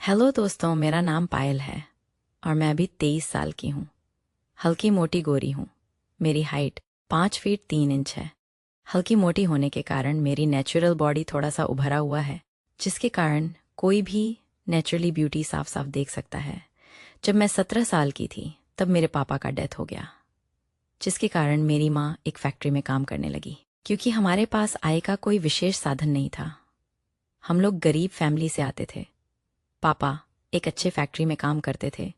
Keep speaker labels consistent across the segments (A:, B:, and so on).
A: Hello दोस्तों, मेरा नाम पायल है और मैं अभी 23 साल की हूँ। हल्की मोटी गोरी हूँ। मेरी हाइट 5 फीट 3 इंच है। हल्की मोटी होने के कारण मेरी नेचुरल बॉडी थोड़ा सा उभरा हुआ है, जिसके कारण कोई भी नेचुरली ब्यूटी साफ साफ देख सकता है। जब मैं 17 साल की थी तब मेरे पापा का डेथ हो गया, जिसके कारण मेरी माँ एक फैक्ट्री में काम करने लगी। क्योंकि हमारे पास आय का कोई विशेष साधन नहीं था, हम लोग गरीब फैमिली से आते थे। पापा एक अच्छे फैक्ट्री में काम करते थे,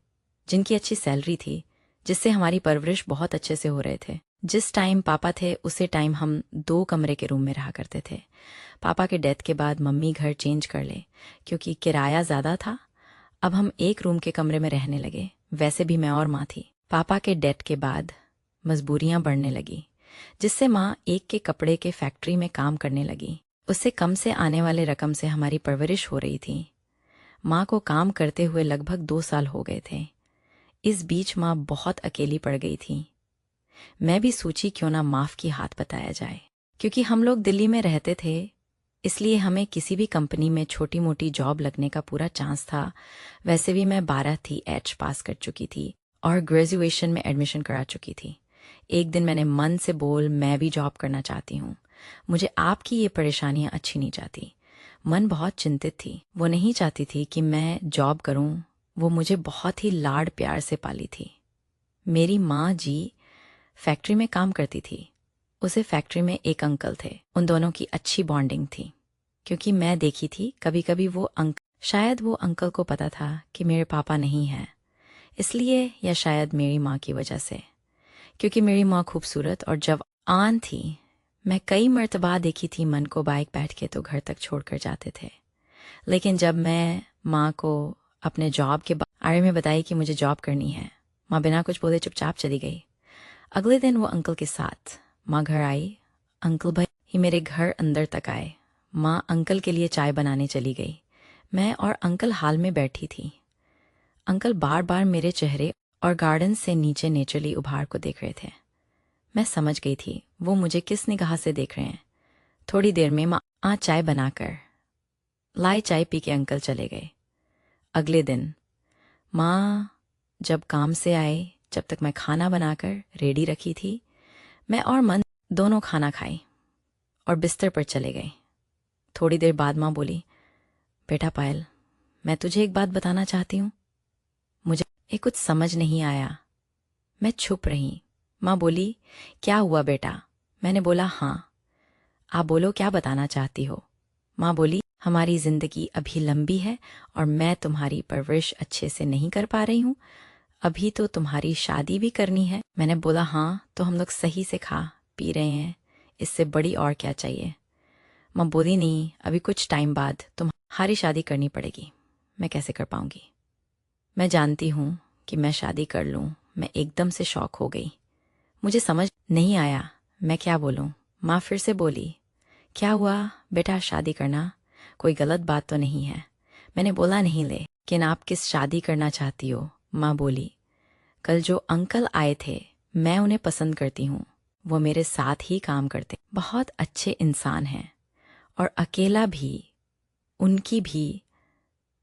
A: जिनकी अच्छी सैलरी थी, जिससे हमारी परवरिश बहुत अच्छे से हो रहे थे। जिस टाइम पापा थे उसी टाइम हम 2 कमरे के रूम में रहा करते थे। पापा के डेथ के बाद मम्मी घर चेंज कर ले, क्योंकि किराया ज़्यादा था। अब हम एक रूम के कमरे में रहने लगे। वैसे भी मैं और माँ थी। पापा के डेथ के बाद मजबूरियां बढ़ने लगी, जिससे माँ एक के कपड़े के फैक्ट्री में काम करने लगी। उससे कम से आने वाले रकम से हमारी परवरिश हो रही थी। माँ को काम करते हुए लगभग 2 साल हो गए थे। इस बीच माँ बहुत अकेली पड़ गई थी। मैं भी सोची क्यों ना माफ की हाथ बताया जाए। क्योंकि हम लोग दिल्ली में रहते थे, इसलिए हमें किसी भी कंपनी में छोटी मोटी जॉब लगने का पूरा चांस था। वैसे भी मैं 12 थी, एच पास कर चुकी थी और ग्रेजुएशन में एडमिशन करा चुकी थी। एक दिन मैंने मन से बोल, मैं भी जॉब करना चाहती हूँ। मुझे आपकी ये परेशानियां अच्छी नहीं जाती। मन बहुत चिंतित थी। वो नहीं चाहती थी कि मैं जॉब करूं। वो मुझे बहुत ही लाड प्यार से पाली थी। मेरी माँ जी फैक्ट्री में काम करती थी। उसे फैक्ट्री में एक अंकल थे। उन दोनों की अच्छी बॉन्डिंग थी। क्योंकि मैं देखी थी, कभी कभी शायद वो अंकल को पता था कि मेरे पापा नहीं हैं, इसलिए, या शायद मेरी माँ की वजह से। क्योंकि मेरी माँ खूबसूरत और जवान थी। मैं कई मर्तबा देखी थी मन को बाइक बैठ के तो घर तक छोड़कर जाते थे। लेकिन जब मैं माँ को अपने जॉब के बारे में बताई कि मुझे जॉब करनी है, माँ बिना कुछ बोले चुपचाप चली गई। अगले दिन वो अंकल के साथ माँ घर आई। अंकल भाई ही मेरे घर अंदर तक आए। माँ अंकल के लिए चाय बनाने चली गई। मैं और अंकल हाल में बैठी थी। अंकल बार बार मेरे चेहरे और गार्डन से नीचे नेचुरली उभार को देख रहे थे। मैं समझ गई थी वो मुझे किस निगाह से देख रहे हैं। थोड़ी देर में माँ चाय बनाकर लाई। चाय पी के अंकल चले गए। अगले दिन माँ जब काम से आए, जब तक मैं खाना बनाकर रेडी रखी थी, मैं और मन दोनों खाना खाई और बिस्तर पर चले गए। थोड़ी देर बाद माँ बोली, बेटा पायल, मैं तुझे एक बात बताना चाहती हूँ। मुझे कुछ समझ नहीं आया। मैं चुप रही। माँ बोली, क्या हुआ बेटा? मैंने बोला, हाँ। आप बोलो, क्या बताना चाहती हो? माँ बोली, हमारी जिंदगी अभी लंबी है और मैं तुम्हारी परवरिश अच्छे से नहीं कर पा रही हूँ। अभी तो तुम्हारी शादी भी करनी है। मैंने बोला, हाँ, तो हम लोग सही से खा पी रहे हैं, इससे बड़ी और क्या चाहिए? माँ बोली, नहीं, अभी कुछ टाइम बाद तुम्हारी शादी करनी पड़ेगी। मैं कैसे कर पाऊंगी? मैं जानती हूँ कि मैं शादी कर लूँ। मैं एकदम से शॉक हो गई। मुझे समझ नहीं आया मैं क्या बोलूं। माँ फिर से बोली, क्या हुआ बेटा, शादी करना कोई गलत बात तो नहीं है? मैंने बोला, नहीं, लेकिन आप किस शादी करना चाहती हो? माँ बोली, कल जो अंकल आए थे, मैं उन्हें पसंद करती हूँ। वो मेरे साथ ही काम करते, बहुत अच्छे इंसान हैं। और अकेला भी, उनकी भी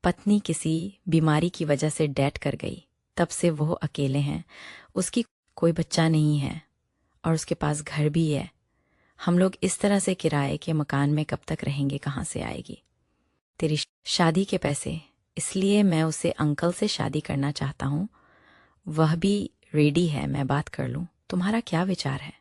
A: पत्नी किसी बीमारी की वजह से डेथ कर गई। तब से वो अकेले हैं। उसकी कोई बच्चा नहीं है और उसके पास घर भी है। हम लोग इस तरह से किराए के मकान में कब तक रहेंगे? कहाँ से आएगी तेरी शादी के पैसे? इसलिए मैं उसे अंकल से शादी करना चाहता हूँ। वह भी रेडी है, मैं बात कर लूँ। तुम्हारा क्या विचार है?